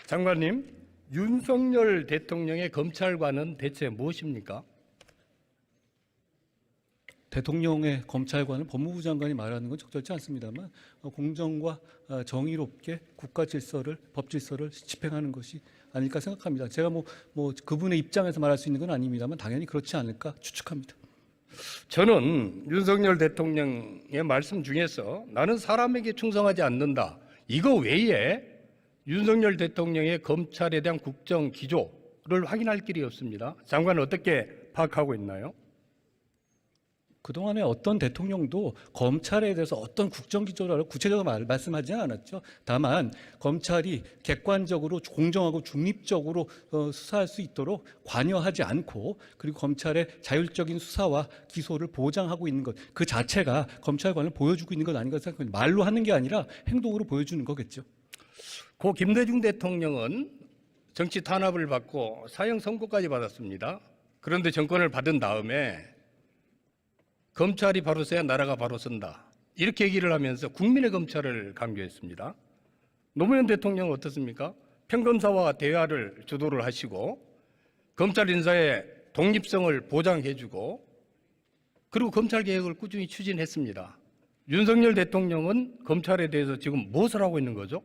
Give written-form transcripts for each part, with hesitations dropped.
장관님, 윤석열 대통령의 검찰관은 대체 무엇입니까? 대통령의 검찰관은 법무부 장관이 말하는 건 적절치 않습니다만 공정과 정의롭게 국가 질서를, 법 질서를 집행하는 것이 아닐까 생각합니다. 제가 뭐 그분의 입장에서 말할 수 있는 건 아닙니다만 당연히 그렇지 않을까 추측합니다. 저는 윤석열 대통령의 말씀 중에서 나는 사람에게 충성하지 않는다, 이거 외에 윤석열 대통령의 검찰에 대한 국정 기조를 확인할 길이 없습니다. 장관은 어떻게 파악하고 있나요? 그동안에 어떤 대통령도 검찰에 대해서 어떤 국정기조를 구체적으로 말씀하지 않았죠. 다만 검찰이 객관적으로 공정하고 중립적으로 수사할 수 있도록 관여하지 않고, 그리고 검찰의 자율적인 수사와 기소를 보장하고 있는 것, 그 자체가 검찰관을 보여주고 있는 것 아닌가 생각합니다. 말로 하는 게 아니라 행동으로 보여주는 거겠죠. 고 김대중 대통령은 정치 탄압을 받고 사형 선고까지 받았습니다. 그런데 정권을 받은 다음에 검찰이 바로 서야 나라가 바로 선다, 이렇게 얘기를 하면서 국민의 검찰을 강조했습니다. 노무현 대통령은 어떻습니까? 평검사와 대화를 주도를 하시고 검찰 인사의 독립성을 보장해주고, 그리고 검찰개혁을 꾸준히 추진했습니다. 윤석열 대통령은 검찰에 대해서 지금 무엇을 하고 있는 거죠?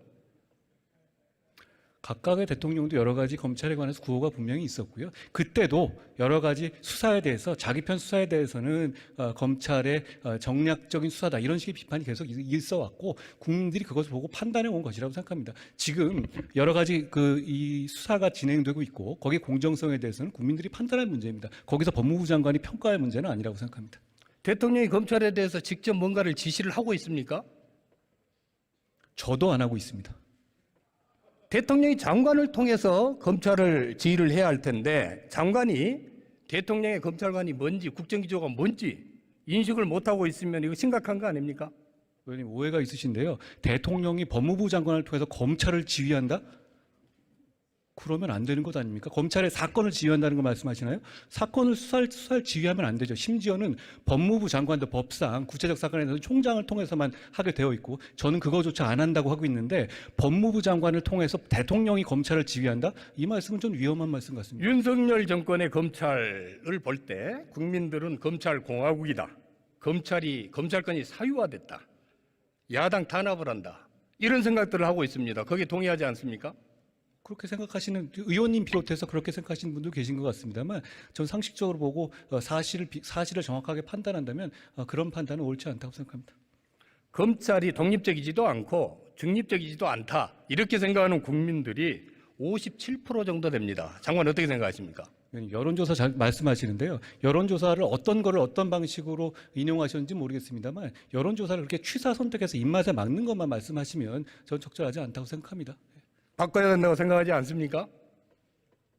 각각의 대통령도 여러 가지 검찰에 관해서 구호가 분명히 있었고요. 그때도 여러 가지 수사에 대해서, 자기 편 수사에 대해서는 검찰의 정략적인 수사다, 이런 식의 비판이 계속 있어왔고 국민들이 그것을 보고 판단해 온 것이라고 생각합니다. 지금 여러 가지 이 수사가 진행되고 있고 거기에 공정성에 대해서는 국민들이 판단할 문제입니다. 거기서 법무부 장관이 평가할 문제는 아니라고 생각합니다. 대통령이 검찰에 대해서 직접 뭔가를 지시를 하고 있습니까? 저도 안 하고 있습니다. 대통령이 장관을 통해서 검찰을 지휘를 해야 할 텐데 장관이 대통령의 검찰관이 뭔지, 국정기조가 뭔지 인식을 못하고 있으면 이거 심각한 거 아닙니까? 의원님, 오해가 있으신데요. 대통령이 법무부 장관을 통해서 검찰을 지휘한다? 그러면 안 되는 것 아닙니까? 검찰의 사건을 지휘한다는 거 말씀하시나요? 사건을 수사를 지휘하면 안 되죠. 심지어는 법무부 장관도 법상 구체적 사건에 대해서 총장을 통해서만 하게 되어 있고, 저는 그거조차 안 한다고 하고 있는데 법무부 장관을 통해서 대통령이 검찰을 지휘한다? 이 말씀은 좀 위험한 말씀 같습니다. 윤석열 정권의 검찰을 볼 때 국민들은 검찰 공화국이다, 검찰권이 사유화됐다, 야당 탄압을 한다, 이런 생각들을 하고 있습니다. 거기에 동의하지 않습니까? 그렇게 생각하시는 의원님 비롯해서 그렇게 생각하시는 분도 계신 것 같습니다만, 전 상식적으로 보고 사실을 정확하게 판단한다면 그런 판단은 옳지 않다고 생각합니다. 검찰이 독립적이지도 않고 중립적이지도 않다, 이렇게 생각하는 국민들이 57% 정도 됩니다. 장관 어떻게 생각하십니까? 여론조사 잘 말씀하시는데요. 여론조사를 어떤 거를 어떤 방식으로 인용하셨는지 모르겠습니다만, 여론조사를 그렇게 취사 선택해서 입맛에 맞는 것만 말씀하시면 전 적절하지 않다고 생각합니다. 바꿔야 된다고 생각하지 않습니까?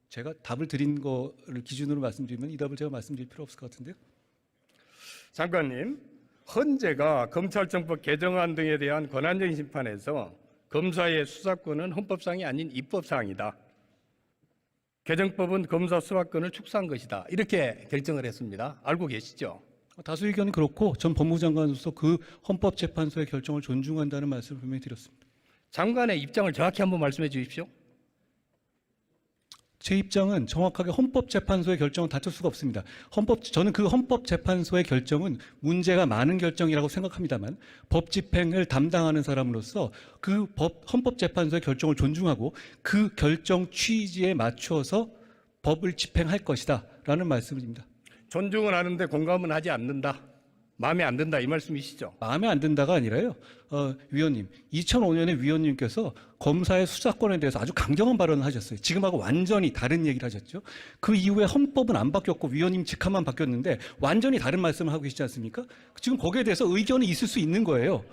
제가 답을 드린 거를 기준으로 말씀드리면 이 답을 제가 말씀드릴 필요 없을 것 같은데요. 장관님, 헌재가 검찰청법 개정안 등에 대한 권한적인 심판에서 검사의 수사권은 헌법상이 아닌 입법사항이다, 개정법은 검사 수사권을 축소한 것이다, 이렇게 결정을 했습니다. 알고 계시죠? 다수 의견이 그렇고 전 법무부 장관으로서 그 헌법재판소의 결정을 존중한다는 말씀을 분명히 드렸습니다. 장관의 입장을 정확히 한번 말씀해 주십시오. 제 입장은 정확하게 헌법재판소의 결정은 다툴 수가 없습니다. 저는 그 헌법재판소의 결정은 문제가 많은 결정이라고 생각합니다만, 법 집행을 담당하는 사람으로서 그 헌법재판소의 결정을 존중하고 그 결정 취지에 맞춰서 법을 집행할 것이다 라는 말씀입니다. 존중은 하는데 공감은 하지 않는다, 마음에 안 든다, 이 말씀이시죠? 마음에 안 든다가 아니라요. 위원님, 2005년에 위원님께서 검사의 수사권에 대해서 아주 강경한 발언을 하셨어요. 지금하고 완전히 다른 얘기를 하셨죠. 그 이후에 헌법은 안 바뀌었고 위원님 직함만 바뀌었는데 완전히 다른 말씀을 하고 계시지 않습니까? 지금 거기에 대해서 의견이 있을 수 있는 거예요.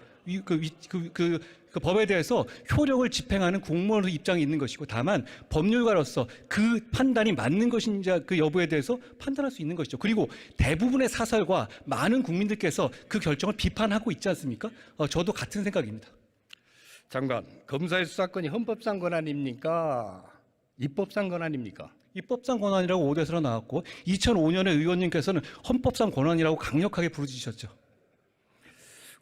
그 법에 대해서 효력을 집행하는 공무원의 입장이 있는 것이고, 다만 법률가로서 그 판단이 맞는 것인지 그 여부에 대해서 판단할 수 있는 것이죠. 그리고 대부분의 사설과 많은 국민들께서 그 결정을 비판하고 있지 않습니까? 저도 같은 생각입니다. 장관, 검사의 수사권이 헌법상 권한입니까? 입법상 권한입니까? 입법상 권한이라고 오대서로 나왔고, 2005년에 의원님께서는 헌법상 권한이라고 강력하게 부르짖으셨죠.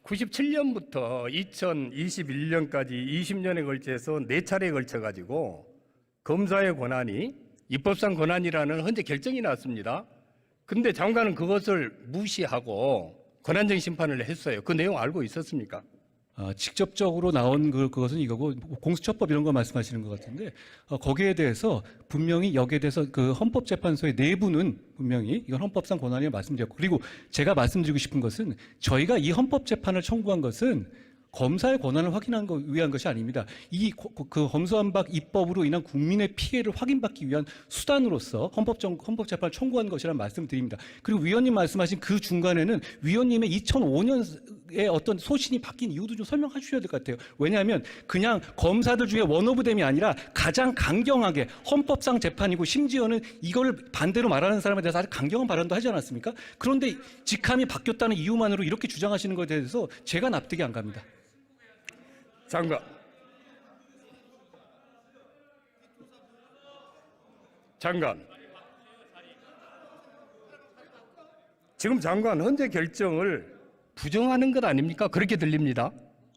97년부터 2021년까지 20년에 걸쳐서 4차례에 걸쳐가지고 검사의 권한이 입법상 권한이라는 헌재 결정이 났습니다. 근데 장관은 그것을 무시하고 권한쟁 심판을 했어요. 그 내용 알고 있었습니까? 직접적으로 나온 그것은 이거고 공수처법 이런 거 말씀하시는 것 같은데 거기에 대해서 분명히 여기에 대해서 그 헌법재판소의 내부는 분명히 이건 헌법상 권한이라고 말씀드렸고 그리고 제가 말씀드리고 싶은 것은 저희가 이 헌법재판을 청구한 것은 검사의 권한을 확인한 위한 것이 아닙니다. 그 검수완박 입법으로 인한 국민의 피해를 확인받기 위한 수단으로서 헌법재판을 청구한 것이라는 말씀을 드립니다. 그리고 위원님 말씀하신 그 중간에는 위원님의 2005년에 어떤 소신이 바뀐 이유도 좀 설명해 주셔야 될 것 같아요. 왜냐하면 그냥 검사들 중에 원오브댐이 아니라 가장 강경하게 헌법상 재판이고 심지어는 이걸 반대로 말하는 사람에 대해서 아주 강경한 발언도 하지 않았습니까? 그런데 직함이 바뀌었다는 이유만으로 이렇게 주장하시는 것에 대해서 제가 납득이 안 갑니다. 장관. 지금 장관 헌재 결정을 부정하는 것 아닙니까? 그렇게 들립니다.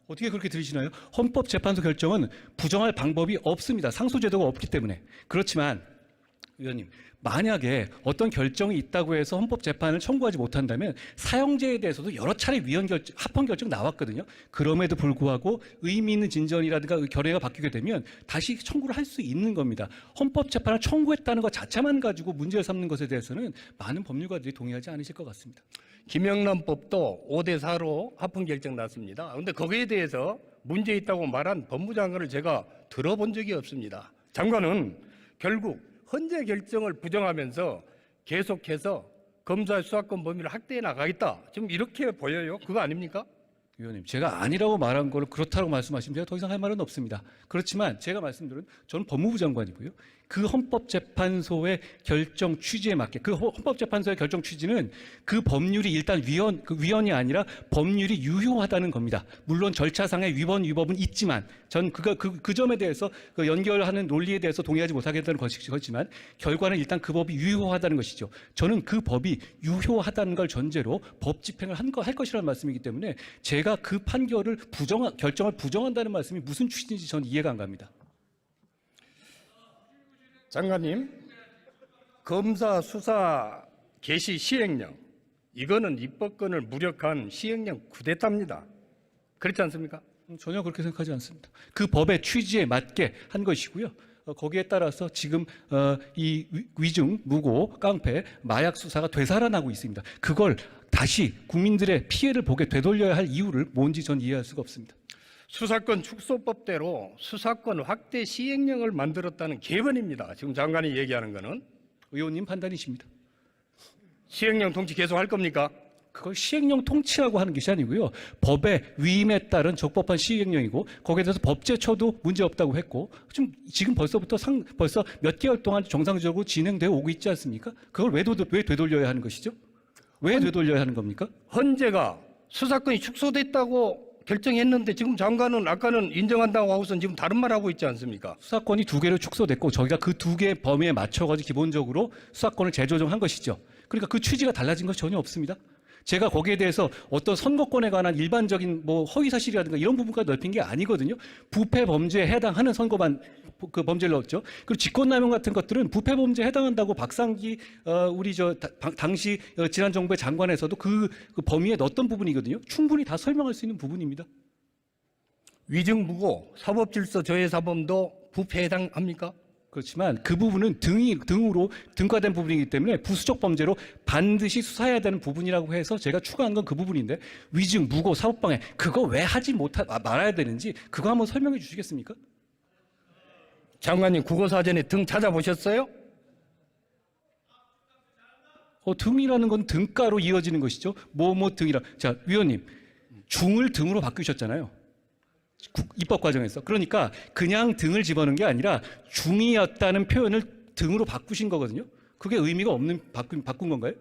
어떻게 그렇게 들으시나요? 헌법재판소 결정은 부정할 방법이 없습니다. 상소제도가 없기 때문에. 그렇지만 의원님, 만약에 어떤 결정이 있다고 해서 헌법재판을 청구하지 못한다면 사형제에 대해서도 여러 차례 합헌 결정 나왔거든요. 그럼에도 불구하고 의미 있는 진전이라든가 결의가 바뀌게 되면 다시 청구를 할 수 있는 겁니다. 헌법재판을 청구했다는 것 자체만 가지고 문제를 삼는 것에 대해서는 많은 법률가들이 동의하지 않으실 것 같습니다. 김영란법도 5대4로 합헌 결정 났습니다. 그런데 거기에 대해서 문제 있다고 말한 법무장관을 제가 들어본 적이 없습니다. 장관은 결국 헌재 결정을 부정하면서 계속해서 검사의 수사권 범위를 확대해 나가겠다. 지금 이렇게 보여요. 그거 아닙니까? 위원님, 제가 아니라고 말한 거를 그렇다고 말씀하시면 제가 더 이상 할 말은 없습니다. 그렇지만 제가 말씀드린 저는 법무부 장관이고요. 그 헌법재판소의 결정 취지에 맞게 그 헌법재판소의 결정 취지는 그 법률이 일단 위헌이 아니라 법률이 유효하다는 겁니다. 물론 절차상의 위법은 있지만 전 그 점에 대해서 그 연결하는 논리에 대해서 동의하지 못하겠다는 것이지만 결과는 일단 그 법이 유효하다는 것이죠. 저는 그 법이 유효하다는 걸 전제로 법 집행을 할 것이라는 말씀이기 때문에 제가 그 판결을 결정을 부정한다는 말씀이 무슨 취지인지 전 이해가 안 갑니다. 장관님, 검사 수사 개시 시행령 이거는 입법권을 무력한 시행령 쿠데타입니다. 그렇지 않습니까? 전혀 그렇게 생각하지 않습니다. 그 법의 취지에 맞게 한 것이고요. 거기에 따라서 지금 이 위증, 무고, 깡패, 마약 수사가 되살아나고 있습니다. 그걸 다시 국민들의 피해를 보게 되돌려야 할 이유를 뭔지 전 이해할 수가 없습니다. 수사권 축소법대로 수사권 확대 시행령을 만들었다는 개변입니다. 지금 장관이 얘기하는 거는. 의원님 판단이십니다. 시행령 통치 계속 할 겁니까? 그걸 시행령 통치라고 하는 것이 아니고요. 법의 위임에 따른 적법한 시행령이고 거기에 대해서 법제처도 문제없다고 했고 지금 벌써 몇 개월 동안 정상적으로 진행되어 오고 있지 않습니까? 그걸 왜 되돌려야 하는 것이죠? 왜 되돌려야 하는 겁니까? 헌재가 수사권이 축소됐다고 결정했는데 지금 장관은 아까는 인정한다고 하고선 지금 다른 말 하고 있지 않습니까? 수사권이 2개로 축소됐고 저희가 그 2개의 범위에 맞춰가지고 기본적으로 수사권을 재조정한 것이죠. 그러니까 그 취지가 달라진 것이 전혀 없습니다. 제가 거기에 대해서 어떤 선거권에 관한 일반적인 허위 사실이라든가 이런 부분까지 넓힌 게 아니거든요. 부패 범죄에 해당하는 선거만 그 범죄를 넣었죠. 그리고 직권남용 같은 것들은 부패 범죄에 해당한다고 박상기 우리 당시 지난 정부의 장관에서도 그 범위에 넣었던 부분이거든요. 충분히 다 설명할 수 있는 부분입니다. 위증무고 사법질서 저해사범도 부패에 해당합니까? 그렇지만 그 부분은 등으로 등과된 부분이기 때문에 부수적 범죄로 반드시 수사해야 되는 부분이라고 해서 제가 추가한 건 그 부분인데 위증, 무고, 사법방해 그거 왜 하지 말아야 되는지 그거 한번 설명해 주시겠습니까? 장관님 국어사전에 등 찾아보셨어요? 등이라는 건 등가로 이어지는 것이죠. 등이라. 자, 위원님 중을 등으로 바꾸셨잖아요. 입법 과정에서. 그러니까 그냥 등을 집어넣은 게 아니라 중이었다는 표현을 등으로 바꾸신 거거든요. 그게 의미가 없는 바꾼 건가요?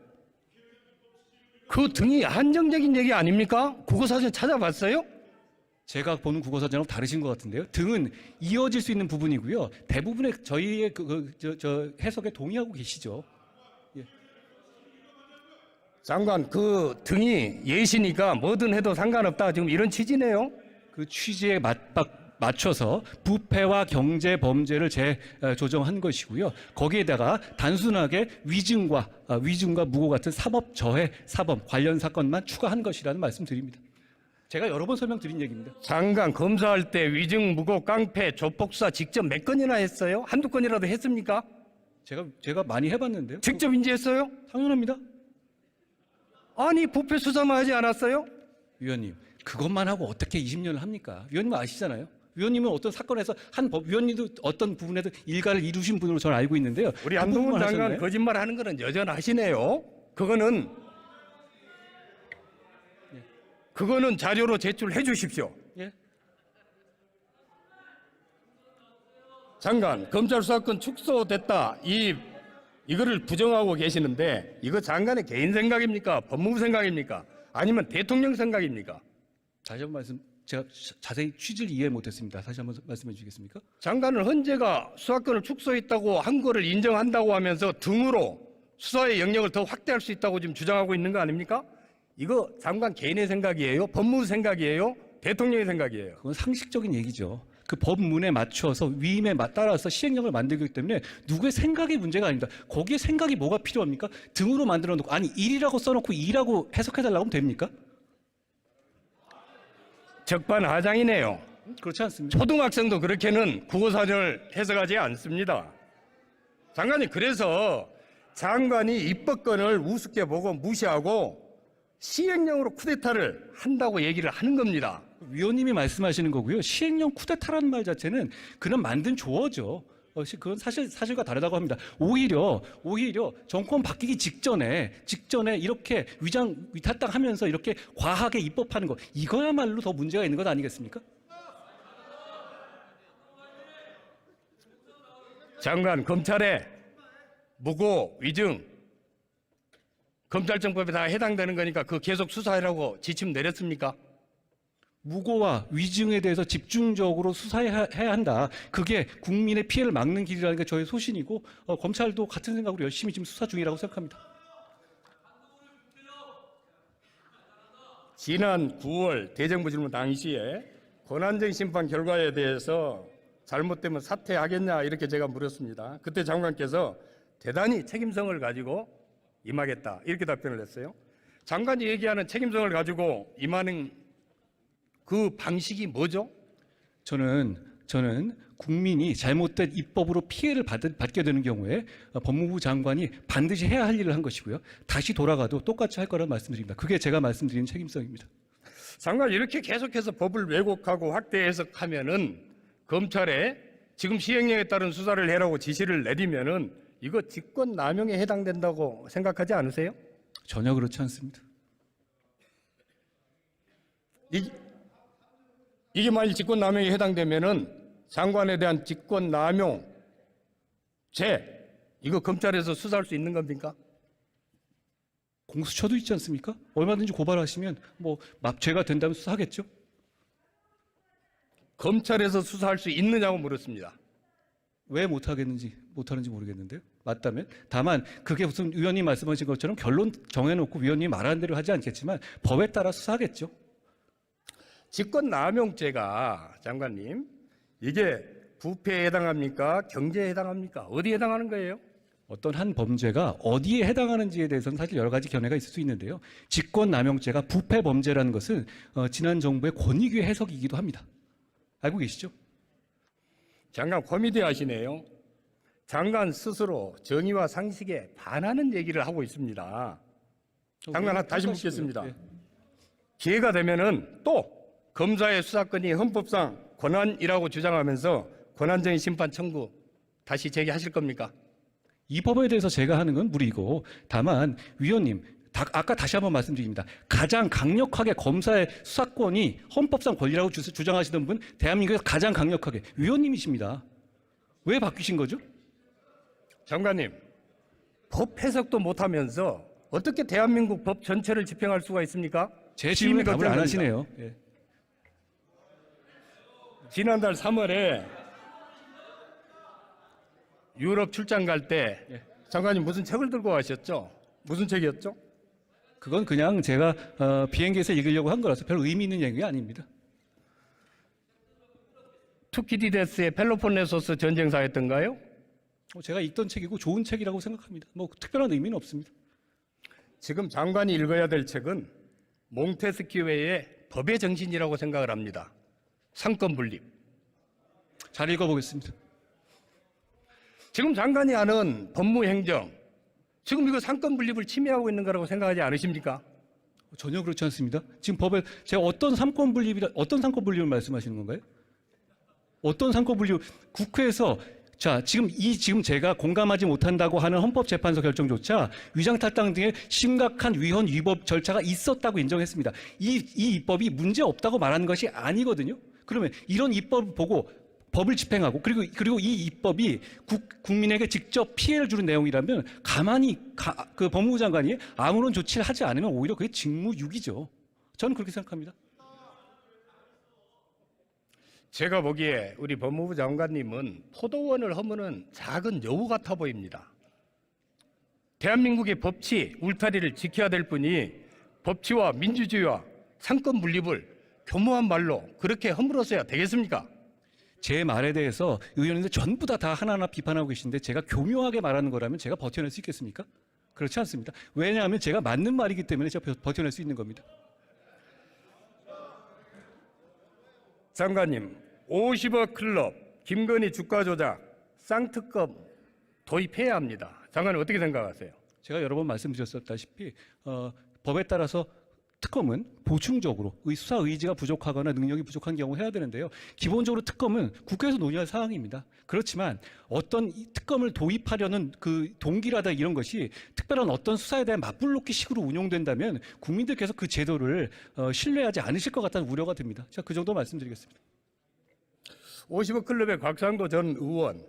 그 등이 한정적인 얘기 아닙니까? 국어사전 찾아봤어요? 제가 보는 국어사전하고 다르신 것 같은데요. 등은 이어질 수 있는 부분이고요. 대부분의 저희의 해석에 동의하고 계시죠. 예. 장관, 그 등이 예시니까 뭐든 해도 상관없다. 지금 이런 취지네요. 그 취지에 맞춰서 부패와 경제 범죄를 재조정한 것이고요. 거기에다가 단순하게 위증과 무고 같은 사법 저해 사범 관련 사건만 추가한 것이라는 말씀드립니다. 제가 여러 번 설명드린 얘기입니다. 장관 검사할 때 위증, 무고, 깡패, 조폭사 직접 몇 건이나 했어요? 한두 건이라도 했습니까? 제가 많이 해봤는데요. 직접 인지했어요? 당연합니다. 아니 부패 수사만 하지 않았어요? 위원님, 그것만 하고 어떻게 20년을 합니까? 위원님은 아시잖아요. 위원님은 어떤 사건에서 위원님도 어떤 부분에도 일가를 이루신 분으로 저는 알고 있는데요. 우리 그 한동훈 부분만 장관 하셨나요? 거짓말하는 거는 여전하시네요. 그거는 자료로 제출해 주십시오. 예? 장관, 검찰 수사권 축소됐다. 이거를 부정하고 계시는데 이거 장관의 개인 생각입니까? 법무부 생각입니까? 아니면 대통령 생각입니까? 다시 한번 제가 자세히 취지를 이해 못했습니다. 다시 한번 말씀해 주시겠습니까? 장관은 헌재가 수사권을 축소했다고 한 거를 인정한다고 하면서 등으로 수사의 영역을 더 확대할 수 있다고 지금 주장하고 있는 거 아닙니까? 이거 장관 개인의 생각이에요? 법무부 생각이에요? 대통령의 생각이에요? 그건 상식적인 얘기죠. 그 법문에 맞춰서 위임에 따라서 시행령을 만들기 때문에 누구의 생각의 문제가 아닙니다. 거기에 생각이 뭐가 필요합니까? 등으로 만들어 놓고 아니 1이라고 써놓고 2라고 해석해달라고 하면 됩니까? 적반하장이네요. 그렇지 않습니다. 초등학생도 그렇게는 국어사전을 해석하지 않습니다. 장관님, 그래서 장관이 입법권을 우습게 보고 무시하고 시행령으로 쿠데타를 한다고 얘기를 하는 겁니다. 위원님이 말씀하시는 거고요. 시행령 쿠데타라는 말 자체는 그냥 만든 조어죠. 그건 사실과 다르다고 합니다. 오히려 정권 바뀌기 직전에 이렇게 위탁당하면서 이렇게 과하게 입법하는 거 이거야말로 더 문제가 있는 것 아니겠습니까? 장관, 검찰에 무고, 위증, 검찰청법에 다 해당되는 거니까 그 계속 수사하라고 지침 내렸습니까? 무고와 위증에 대해서 집중적으로 수사해야 한다. 그게 국민의 피해를 막는 길이라는 게 저의 소신이고 검찰도 같은 생각으로 열심히 지금 수사 중이라고 생각합니다. 지난 9월 대정부 질문 당시에 권한쟁 심판 결과에 대해서 잘못되면 사퇴하겠냐 이렇게 제가 물었습니다. 그때 장관께서 대단히 책임성을 가지고 임하겠다 이렇게 답변을 했어요. 장관이 얘기하는 책임성을 가지고 임하는 그 방식이 뭐죠? 저는 국민이 잘못된 입법으로 피해를 받게 되는 경우에 법무부 장관이 반드시 해야 할 일을 한 것이고요. 다시 돌아가도 똑같이 할 거라는 말씀드립니다. 그게 제가 말씀드린 책임성입니다. 장관, 이렇게 계속해서 법을 왜곡하고 확대 해석하면은 검찰에 지금 시행령에 따른 수사를 해라고 지시를 내리면은 이거 직권 남용에 해당된다고 생각하지 않으세요? 전혀 그렇지 않습니다. 이게 만일 직권 남용에 해당되면은 장관에 대한 직권 남용 죄 이거 검찰에서 수사할 수 있는 겁니까? 공수처도 있지 않습니까? 얼마든지 고발하시면 죄가 된다면 수사하겠죠. 검찰에서 수사할 수 있느냐고 물었습니다. 왜 못하는지 모르겠는데요. 맞다면 다만 그게 무슨 위원님 말씀하신 것처럼 결론 정해놓고 위원님이 말하는 대로 하지 않겠지만 법에 따라 수사하겠죠. 직권남용죄가 장관님 이게 부패에 해당합니까? 경제에 해당합니까? 어디에 해당하는 거예요? 어떤 한 범죄가 어디에 해당하는지에 대해서는 사실 여러 가지 견해가 있을 수 있는데요. 직권남용죄가 부패 범죄라는 것은 지난 정부의 권익위의 해석이기도 합니다. 알고 계시죠? 장관 코미디 하시네요. 장관 스스로 정의와 상식에 반하는 얘기를 하고 있습니다. 장관 다시 묻겠습니다. 네. 기회가 되면은 또 검사의 수사권이 헌법상 권한이라고 주장하면서 권한쟁의 심판 청구 다시 제기하실 겁니까? 이 법에 대해서 제가 하는 건 무리고 다만 위원님 아까 다시 한번 말씀드립니다. 가장 강력하게 검사의 수사권이 헌법상 권리라고 주장하시던 분 대한민국에서 가장 강력하게 위원님이십니다. 왜 바뀌신 거죠? 장관님, 법 해석도 못하면서 어떻게 대한민국 법 전체를 집행할 수가 있습니까? 제 질문에 답을 안 하시네요. 예. 지난달 3월에 유럽 출장 갈 때 장관님 무슨 책을 들고 가셨죠? 무슨 책이었죠? 그건 그냥 제가 비행기에서 읽으려고 한 거라서 별 의미 있는 얘기가 아닙니다. 투키디데스의 펠로폰네소스 전쟁사였던가요? 제가 읽던 책이고 좋은 책이라고 생각합니다. 뭐 특별한 의미는 없습니다. 지금 장관이 읽어야 될 책은 몽테스키웨의 법의 정신이라고 생각을 합니다. 상권 분립. 잘 읽어보겠습니다. 지금 장관이 하는 법무행정, 지금 이거 상권 분립을 침해하고 있는 거라고 생각하지 않으십니까? 전혀 그렇지 않습니다. 지금 법에 제가 어떤 상권 분립을 말씀하시는 건가요? 어떤 상권 분립? 국회에서 자 지금 제가 공감하지 못한다고 하는 헌법재판소 결정조차 위장탈당 등의 심각한 위헌 위법 절차가 있었다고 인정했습니다. 이 입법이 문제 없다고 말하는 것이 아니거든요. 그러면 이런 입법을 보고 법을 집행하고 그리고 이 입법이 국민에게 직접 피해를 주는 내용이라면 가만히 그 법무부 장관이 아무런 조치를 하지 않으면 오히려 그게 직무유기죠. 저는 그렇게 생각합니다. 제가 보기에 우리 법무부 장관님은 포도원을 허무는 작은 여우 같아 보입니다. 대한민국의 법치, 울타리를 지켜야 될 분이 법치와 민주주의와 상권 분립을 교모한 말로 그렇게 허물어서야 되겠습니까? 제 말에 대해서 의원님들 전부 다 하나하나 비판하고 계신데 제가 교묘하게 말하는 거라면 제가 버텨낼 수 있겠습니까? 그렇지 않습니다. 왜냐하면 제가 맞는 말이기 때문에 제가 버텨낼 수 있는 겁니다. 장관님, 50억 클럽, 김건희 주가 조작, 쌍특검 도입해야 합니다. 장관님 어떻게 생각하세요? 제가 여러 번 말씀드렸다시피 법에 따라서 특검은 보충적으로 수사 의지가 부족하거나 능력이 부족한 경우 해야 되는데요. 기본적으로 특검은 국회에서 논의할 사항입니다. 그렇지만 어떤 이 특검을 도입하려는 그 동기라다 이런 것이 특별한 어떤 수사에 대한 맞불놓기 식으로 운용된다면 국민들께서 그 제도를 신뢰하지 않으실 것 같다는 우려가 듭니다. 제가 그 정도 말씀드리겠습니다. 50억 클럽의 곽상도 전 의원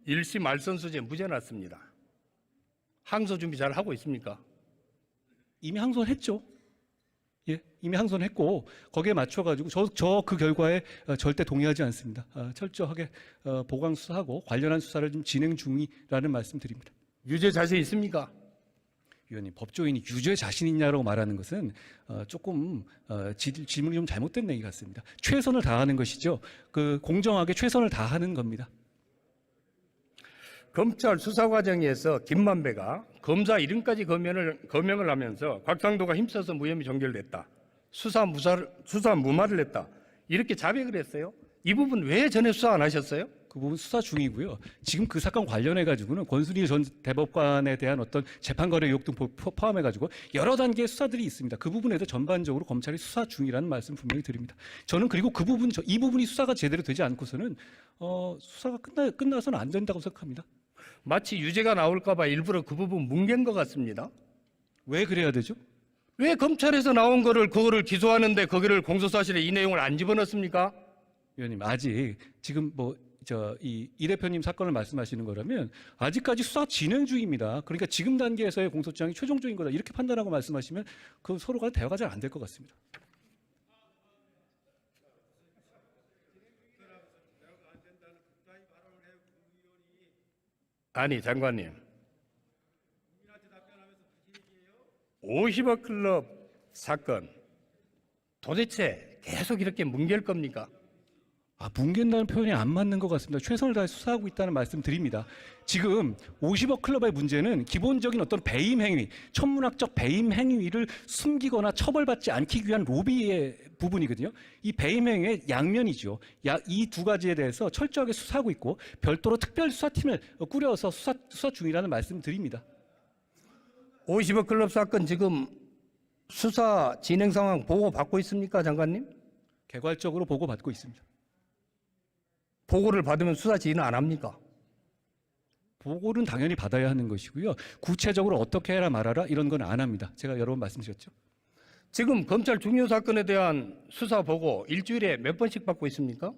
1심 알선수재 무죄 났습니다. 항소 준비 잘 하고 있습니까? 이미 항소했죠. 예, 이미 항소했고 거기에 맞춰가지고 저 그 결과에 절대 동의하지 않습니다. 철저하게 보강 수사하고 관련한 수사를 좀 진행 중이라는 말씀드립니다. 유죄 자신 있습니까? 위원님, 법조인이 유죄 자신 있냐라고 말하는 것은 조금 질문이 좀 잘못된 얘기 같습니다. 최선을 다하는 것이죠. 그 공정하게 최선을 다하는 겁니다. 검찰 수사 과정에서 김만배가 검사 이름까지 거명을 하면서 곽상도가 힘써서 무혐의 종결됐다. 수사 무마를 했다. 이렇게 자백을 했어요. 이 부분 왜 전에 수사 안 하셨어요? 그 부분 수사 중이고요. 지금 그 사건 관련해 가지고는 권순일 전 대법관에 대한 어떤 재판 거래 의혹 등 포함해 가지고 여러 단계의 수사들이 있습니다. 그 부분에서 전반적으로 검찰이 수사 중이라는 말씀 분명히 드립니다. 저는 그리고 이 부분이 수사가 제대로 되지 않고서는 수사가 끝나서는 안 된다고 생각합니다. 마치 유죄가 나올까 봐 일부러 그 부분 뭉갠 것 같습니다. 왜 그래야 되죠? 왜 검찰에서 나온 그거를 기소하는데 거기를 공소사실에 이 내용을 안 집어넣습니까? 위원님, 아직 지금 이 대표님 사건을 말씀하시는 거라면 아직까지 수사 진행 중입니다. 그러니까 지금 단계에서의 공소장이 최종적인 거다 이렇게 판단하고 말씀하시면 그 서로가 대화가 잘 안 될 것 같습니다. 아니 장관님, 50억 클럽 사건 도대체 계속 이렇게 뭉갤 겁니까? 뭉갠다는 표현이 안 맞는 것 같습니다. 최선을 다해 수사하고 있다는 말씀 드립니다. 지금 50억 클럽의 문제는 기본적인 어떤 배임 행위, 천문학적 배임 행위를 숨기거나 처벌받지 않기 위한 로비의 부분이거든요. 이 배임 행위의 양면이죠. 이 두 가지에 대해서 철저하게 수사하고 있고 별도로 특별수사팀을 꾸려서 수사 중이라는 말씀 드립니다. 50억 클럽 사건 지금 수사 진행 상황 보고 받고 있습니까, 장관님? 개괄적으로 보고받고 있습니다. 보고를 받으면 수사 진행 안 합니까? 보고는 당연히 받아야 하는 것이고요. 구체적으로 어떻게 해라 말아라 이런 건 안 합니다. 제가 여러 번 말씀드렸죠. 지금 검찰 중요 사건에 대한 수사 보고 일주일에 몇 번씩 받고 있습니까?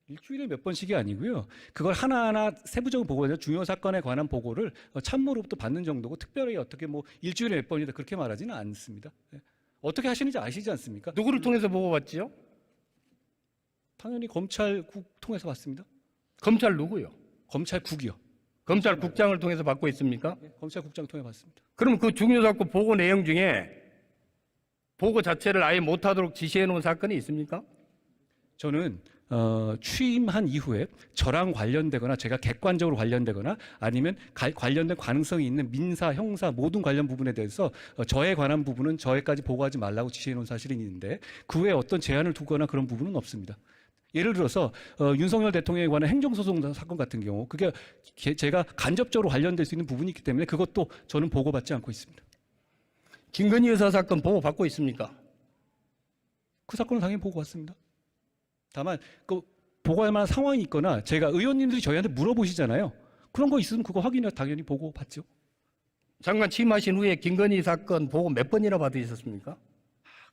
일주일에 몇 번씩이 아니고요. 그걸 하나하나 세부적으로 보고하죠. 중요 사건에 관한 보고를 참모로부터 받는 정도고 특별히 어떻게 일주일에 몇 번이다 그렇게 말하지는 않습니다. 어떻게 하시는지 아시지 않습니까? 누구를 통해서 보고받지요? 당연히 검찰국 통해서 받습니다. 검찰 누구요? 검찰국이요. 검찰국장을 통해서 받고 있습니까? 검찰국장 통해 받습니다. 그럼 그 중요 사건 보고 내용 중에 보고 자체를 아예 못하도록 지시해 놓은 사건이 있습니까? 저는 취임한 이후에 저랑 관련되거나 제가 객관적으로 관련되거나 아니면 관련된 가능성이 있는 민사, 형사 모든 관련 부분에 대해서 저에 관한 부분은 저에까지 보고하지 말라고 지시해 놓은 사실이 있는데 그 외에 어떤 제한을 두거나 그런 부분은 없습니다. 예를 들어서 윤석열 대통령에 관한 행정소송 사건 같은 경우 그게 제가 간접적으로 관련될 수 있는 부분이 있기 때문에 그것도 저는 보고받지 않고 있습니다. 김건희 여사 사건 보고 받고 있습니까? 그 사건은 당연히 보고받습니다. 다만 그 보고할 만한 상황이 있거나 제가 의원님들이 저희한테 물어보시잖아요. 그런 거 있으면 그거 확인해 당연히 보고받죠. 장관 취임하신 후에 김건희 사건 보고 몇 번이나 받으셨습니까?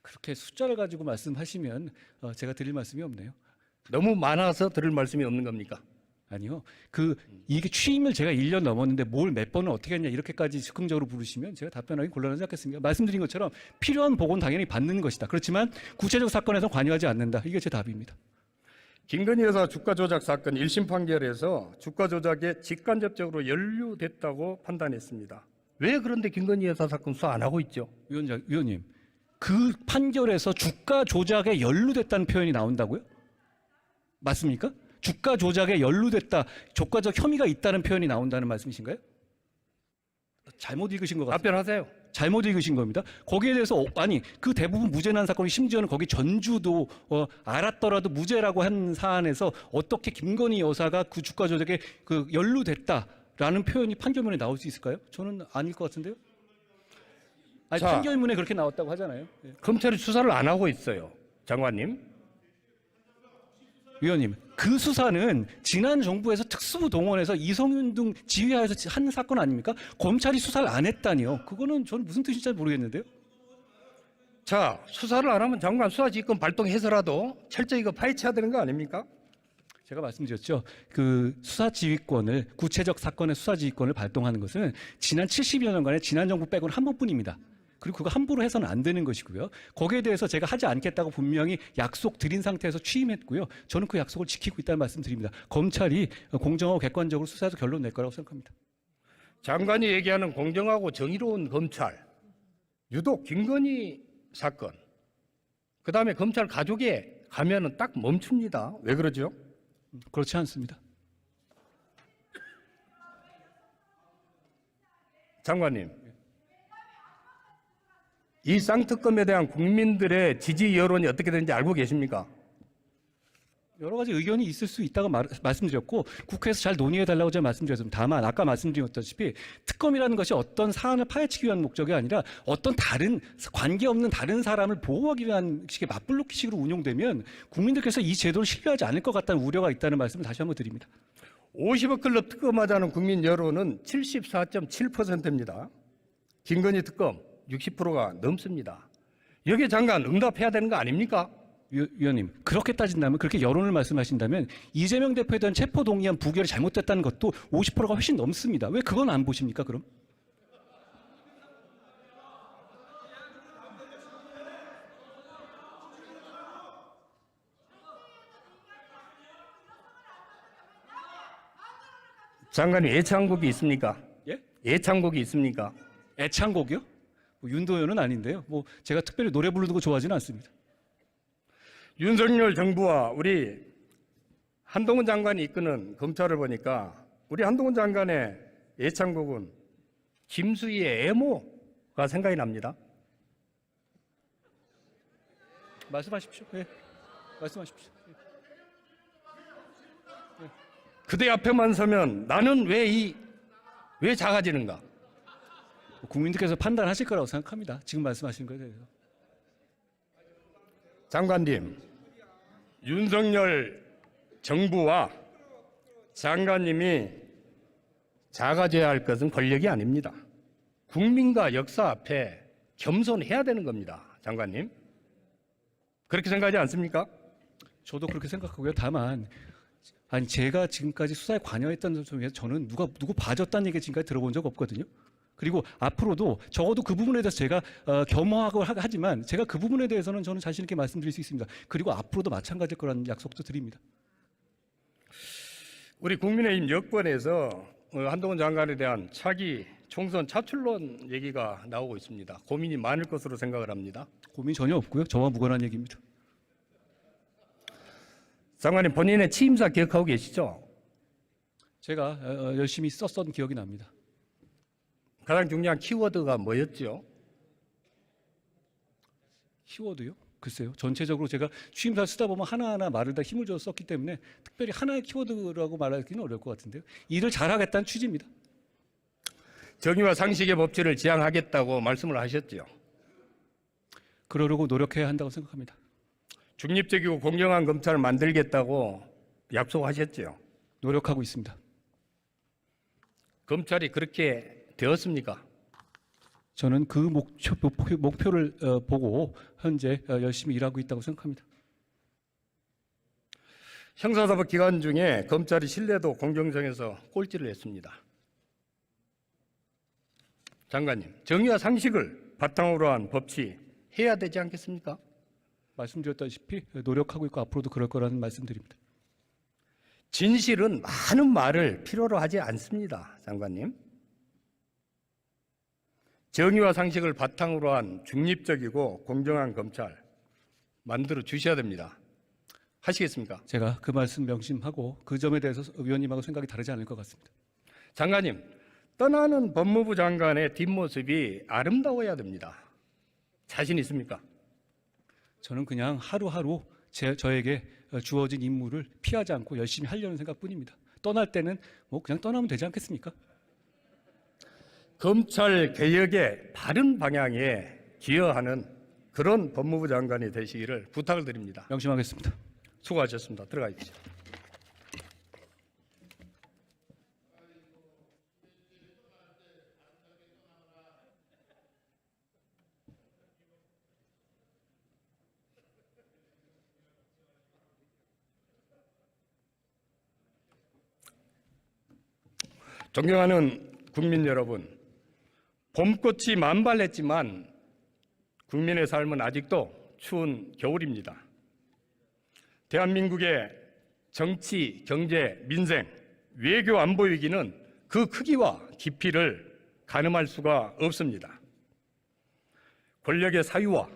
그렇게 숫자를 가지고 말씀하시면 제가 드릴 말씀이 없네요. 너무 많아서 들을 말씀이 없는 겁니까? 아니요. 이게 취임을 제가 1년 넘었는데 뭘 몇 번을 어떻게 했냐 이렇게까지 즉흥적으로 물으시면 제가 답변하기 곤란하지 않겠습니까? 말씀드린 것처럼 필요한 보고는 당연히 받는 것이다. 그렇지만 구체적 사건에서 관여하지 않는다. 이게 제 답입니다. 김건희 여사 주가 조작 사건 1심 판결에서 주가 조작에 직간접적으로 연루됐다고 판단했습니다. 왜 그런데 김건희 여사 사건 수사 안 하고 있죠? 위원님, 그 판결에서 주가 조작에 연루됐다는 표현이 나온다고요? 맞습니까? 주가 조작에 연루됐다, 주가적 혐의가 있다는 표현이 나온다는 말씀이신가요? 잘못 읽으신 것 같습니다. 답변하세요. 잘못 읽으신 겁니다. 거기에 대해서 아니 그 대부분 무죄 난 사건이 심지어는 거기 전주도 알았더라도 무죄라고 한 사안에서 어떻게 김건희 여사가 그 주가 조작에 연루됐다라는 표현이 판결문에 나올 수 있을까요? 저는 아닐 것 같은데요. 아니 자, 판결문에 그렇게 나왔다고 하잖아요. 예. 검찰이 수사를 안 하고 있어요. 장관님. 위원님, 그 수사는 지난 정부에서 특수부 동원해서 이성윤 등 지휘하에서 한 사건 아닙니까? 검찰이 수사를 안 했다니요. 그거는 저는 무슨 뜻인지 잘 모르겠는데요. 자, 수사를 안 하면 장관 수사지휘권 발동해서라도 철저히 이거 파헤쳐야 되는 거 아닙니까? 제가 말씀드렸죠. 그 수사지휘권을 구체적 사건의 수사지휘권을 발동하는 것은 지난 70여 년간의 지난 정부 빼고는 한 번뿐입니다. 그리고 그거 함부로 해서는 안 되는 것이고요. 거기에 대해서 제가 하지 않겠다고 분명히 약속 드린 상태에서 취임했고요. 저는 그 약속을 지키고 있다는 말씀드립니다. 검찰이 공정하고 객관적으로 수사해서 결론 낼 거라고 생각합니다. 장관이 얘기하는 공정하고 정의로운 검찰, 유독 김건희 사건, 그 다음에 검찰 가족에 가면은 딱 멈춥니다. 왜 그러죠? 그렇지 않습니다. 장관님, 이 쌍특검에 대한 국민들의 지지 여론이 어떻게 되는지 알고 계십니까? 여러 가지 의견이 있을 수 있다고 말씀드렸고 국회에서 잘 논의해달라고 제가 말씀드렸습니다. 다만 아까 말씀드렸다시피 특검이라는 것이 어떤 사안을 파헤치기 위한 목적이 아니라 어떤 다른 관계없는 다른 사람을 보호하기 위한 식의 맞불놓기식으로 운용되면 국민들께서 이 제도를 신뢰하지 않을 것 같다는 우려가 있다는 말씀을 다시 한번 드립니다. 50억 클럽 특검하자는 국민 여론은 74.7%입니다. 김건희 특검 60%가 넘습니다. 여기에 장관 응답해야 되는 거 아닙니까? 위원님, 그렇게 따진다면 그렇게 여론을 말씀하신다면 이재명 대표에 대한 체포 동의안 부결이 잘못됐다는 것도 50%가 훨씬 넘습니다. 왜 그건 안 보십니까 그럼? 장관님 애창곡이 있습니까? 예? 애창곡이 있습니까? 애창곡이요? 뭐 윤도현은 아닌데요. 뭐 제가 특별히 노래 부르는 거 좋아하지는 않습니다. 윤석열 정부와 우리 한동훈 장관이 이끄는 검찰을 보니까 우리 한동훈 장관의 애창곡은 김수희의 애모가 생각이 납니다. 말씀하십시오. 예. 말씀하십시오. 그대 앞에만 서면 나는 왜 작아지는가? 국민들께서 판단하실 거라고 생각합니다. 지금 말씀하시는 거에 대해서. 장관님, 윤석열 정부와 장관님이 작아져야 할 것은 권력이 아닙니다. 국민과 역사 앞에 겸손해야 되는 겁니다. 장관님. 그렇게 생각하지 않습니까? 저도 그렇게 생각하고요. 다만 제가 지금까지 수사에 관여했던 점에서 저는 누구 봐줬다는 얘기 지금까지 들어본 적 없거든요. 그리고 앞으로도 적어도 그 부분에 대해서 제가 겸허하고 하지만 제가 그 부분에 대해서는 저는 자신 있게 말씀드릴 수 있습니다. 그리고 앞으로도 마찬가지일 거라는 약속도 드립니다. 우리 국민의힘 여권에서 한동훈 장관에 대한 차기 총선 차출론 얘기가 나오고 있습니다. 고민이 많을 것으로 생각을 합니다. 고민 전혀 없고요. 저와 무관한 얘기입니다. 장관님 본인의 취임사 기억하고 계시죠? 제가 열심히 썼던 기억이 납니다. 가장 중요한 키워드가 뭐였죠? 키워드요? 글쎄요. 전체적으로 제가 취임사 쓰다 보면 하나하나 말을 다 힘을 줘서 썼기 때문에 특별히 하나의 키워드라고 말하기는 어려울 것 같은데요. 일을 잘하겠다는 취지입니다. 정의와 상식의 법치를 지향하겠다고 말씀을 하셨죠. 그러려고 노력해야 한다고 생각합니다. 중립적이고 공정한 검찰을 만들겠다고 약속하셨죠. 노력하고 있습니다. 검찰이 그렇게 되었습니까? 저는 그 목표를 보고 현재 열심히 일하고 있다고 생각합니다. 형사사법 기관 중에 검찰이 신뢰도 공정성에서 꼴찌를 했습니다. 장관님, 정의와 상식을 바탕으로 한 법치 해야 되지 않겠습니까? 말씀드렸다시피 노력하고 있고 앞으로도 그럴 거라는 말씀드립니다. 진실은 많은 말을 필요로 하지 않습니다, 장관님. 정의와 상식을 바탕으로 한 중립적이고 공정한 검찰 만들어 주셔야 됩니다. 하시겠습니까? 제가 그 말씀 명심하고 그 점에 대해서 위원님하고 생각이 다르지 않을 것 같습니다. 장관님, 떠나는 법무부 장관의 뒷모습이 아름다워야 됩니다. 자신 있습니까? 저는 그냥 하루하루 저에게 주어진 임무를 피하지 않고 열심히 하려는 생각뿐입니다. 떠날 때는 뭐 그냥 떠나면 되지 않겠습니까? 검찰 개혁의 바른 방향에 기여하는 그런 법무부 장관이 되시기를 부탁을 드립니다. 명심하겠습니다. 수고하셨습니다. 들어가십시오. 존경하는 국민 여러분, 봄꽃이 만발했지만 국민의 삶은 아직도 추운 겨울입니다. 대한민국의 정치, 경제, 민생, 외교 안보 위기는 그 크기와 깊이를 가늠할 수가 없습니다. 권력의 사유화,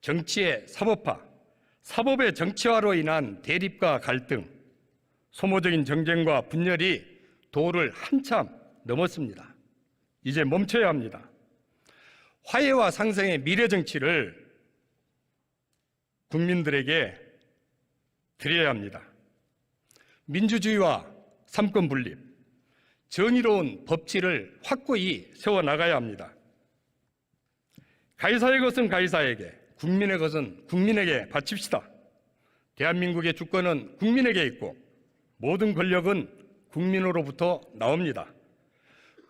정치의 사법화, 사법의 정치화로 인한 대립과 갈등, 소모적인 정쟁과 분열이 도를 한참 넘었습니다. 이제 멈춰야 합니다. 화해와 상생의 미래 정치를 국민들에게 드려야 합니다. 민주주의와 삼권 분립, 정의로운 법치를 확고히 세워나가야 합니다. 가이사의 것은 가이사에게, 국민의 것은 국민에게 바칩시다. 대한민국의 주권은 국민에게 있고 모든 권력은 국민으로부터 나옵니다.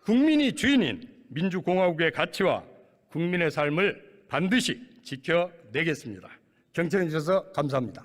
국민이 주인인 민주공화국의 가치와 국민의 삶을 반드시 지켜내겠습니다. 경청해 주셔서 감사합니다.